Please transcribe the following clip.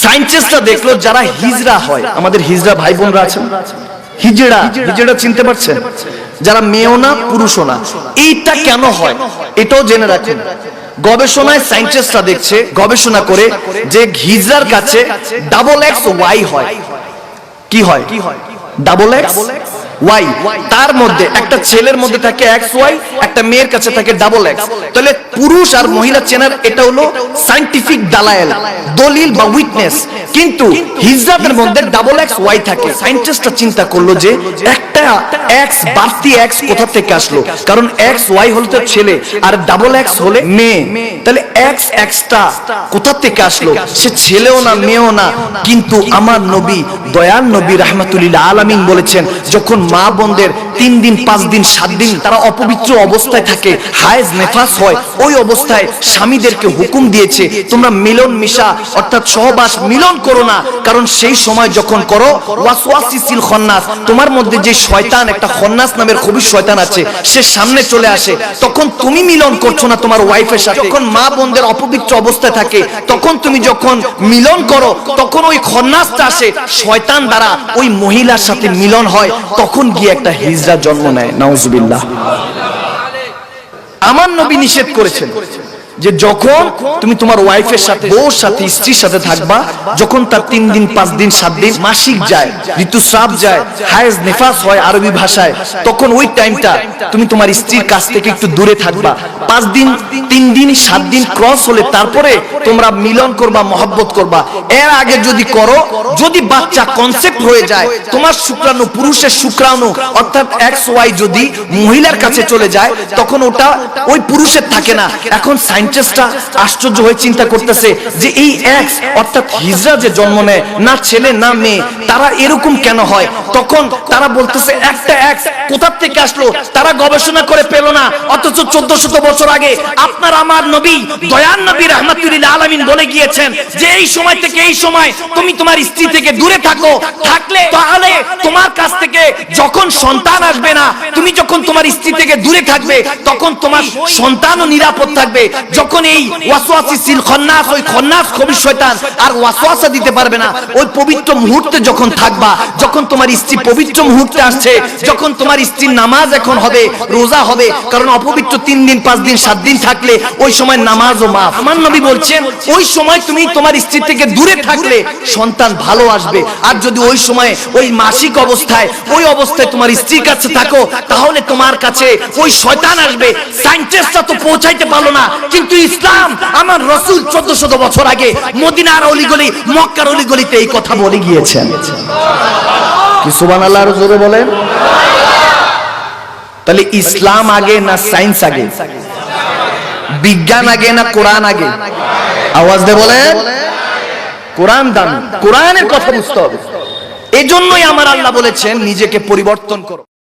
সায়েন্টিস্টরা দেখলো যারা হিজড়া হয়, আমাদের হিজড়া ভাই বোনরা আছেন, হিজড়া চিনতে পারছেন, যারা মেয়েও না পুরুষও না, এইটা কেন হয় এটাও জেনে রাখুন। গবেষণায় সায়েন্টিস্টরা দেখছে, গবেষণা করে, যে হিজড়ার কাছে ডাবল এক্স ওয়াই হয়। কি হয়? Double X Y. তার মধ্যে একটা ছেলের মধ্যে থাকে এক্স ওয়াই, একটা মেয়ের কাছে থাকে ডাবল এক্স। তাহলে পুরুষ আর মহিলা চেনার এটা হলো সায়েন্টিফিক দালায়েল, দলিল বা উইটনেস। কিন্তু হিজড়াদের মধ্যে ডাবল এক্স ওয়াই থাকে। সায়েন্টিস্টরা চিন্তা করলো যে একটা এক্স, বাড়তি এক্স কোথা থেকে আসলো? কারণ এক্স ওয়াই হলো তো ছেলে আর ডাবল এক্স হলে মেয়ে, তাহলে এক্স এক্সটা কোথা থেকে আসলো? সে ছেলেও না মেয়েও না। কিন্তু আমার নবী, দয়াল নবী রাহমাতুল্লিল আলামিন বলেছেন, যখন মা বোনদের 3 দিন 5 দিন 7 দিন তারা অপবিত্র অবস্থায় থাকে, হায়েজ নেফাস হয়, ওই অবস্থায় স্বামীদেরকে হুকুম দিয়েছে তোমরা মিলন মিশা অর্থাৎ সহবাস মিলন করো না। কারণ সেই সময় যখন করো, ওয়াসওয়াসিসিল খন্নাস, তোমার মধ্যে যে শয়তান, একটা খন্নাস নামের খবিশ শয়তান আছে, সে সামনে চলে আসে। তখন তুমি মিলন করছো না তোমার ওয়াইফের সাথে। যখন মা বোনদের অপবিত্র অবস্থায় থাকে, তখন তুমি যখন মিলন করো, তখন ওই খন্নাসটা আসে, শয়তান দ্বারা ওই মহিলার সাথে মিলন হয়, তখন গিয়ে একটা হিজড়া জন্ম নেয়। নাউজুবিল্লাহ। আমার নবী নিষেধ করেছেন যে যখন তুমি তোমার ওয়াইফের সাথে, বউর সাথে, স্ত্রীর সাথে থাকবা, যখন তার 3 দিন 5 দিন 7 দিন মাসিক যায়, ঋতুস্রাব যায়, হায়েজ নেফাস হয় আরবি ভাষায়, তখন ওই টাইমটা তুমি তোমার স্ত্রীর কাছ থেকে একটু দূরে থাকবা। 5 দিন 3 দিন 7 দিন ক্রস হলে তারপরে তোমরা মিলন করবা, মহব্বত করবা। এর আগে যদি করো, যদি বাচ্চা কনসেপ্ট হয়ে যায়, তোমার শুক্রাণু পুরুষের শুক্রাণু অর্থাৎ এক্স ওয়াই যদি মহিলার কাছে চলে যায়, তখন ওটা ওই পুরুষের থাকে না। এখন সায়েন্টিস্টরা আশ্চর্য হয়ে চিন্তা করতেছে যে এই এক্স অর্থাৎ হিজড়া যে জন্ম নেয়, না ছেলে না মেয়ে, তারা এরকম কেন হয়? তখন তারা বলতেছে একটা এক্স কোথা থেকে আসলো? তারা গবেষণা করে পেল না, অথচ 1400 বছর আগে আপনার আমার নবী, দয়াল নবী রাহমাতুল্লিল আলামিন বলে গিয়েছেন যে এই সময় থেকে এই সময় তুমি তোমার স্ত্রী থেকে দূরে থাকো। থাকলে তাহলে তোমার কাছ থেকে যখন সন্তান আসবে না, তুমি যখন তোমার স্ত্রী থেকে দূরে থাকবে, তখন তোমার সন্তানও নিরাপদ থাকবে। যখন এই ওয়াসওয়াসিসিল খন্নাস, ওই খন্নাস খবিশ শয়তান আর ওয়াসওয়াসা দিতে পারবে না। ওই পবিত্র মুহূর্তে যখন থাকবা, যখন তোমার স্ত্রী পবিত্র মুহূর্তে আসছে, যখন তোমার স্ত্রীর নামাজ এখন হবে, রোজা হবে, কারণ অপবিত্র 3 দিন 5 দিন 7 দিন থাকলে ওই সময় নামাজও মাফ। আমার নবী বলছেন ওই সময় তুমি তোমার স্ত্রী থেকে দূরে থাকলে সন্তান ভালো আসবে। আর যদি ওই সময় ওই মাসিক অবস্থায়, ওই অবস্থায় তোমার স্ত্রীর কাছে থাকো, তাহলে তোমার কাছে ওই শয়তান আসবে। সায়েন্টিস্টরা তো পৌঁছাইতে পারলো না, কিন্তু ইসলাম, আমার রাসূল 1400 বছর আগে মদিনার অলিগলি, মক্কার অলিগলিতে এই কথা বলে গিয়েছেন। কি সুবহানাল্লাহ জোরে বলেন। তাহলে ইসলাম আগে না সায়েন্স আগে? বিজ্ঞান আগে না কোরআন আগে? আওয়াজ দিয়ে বলেন। কোরআন দামি, কোরআনের কথা বুঝতে হবে। এজন্যই আমার আল্লাহ বলেছেন নিজেকে পরিবর্তন করো।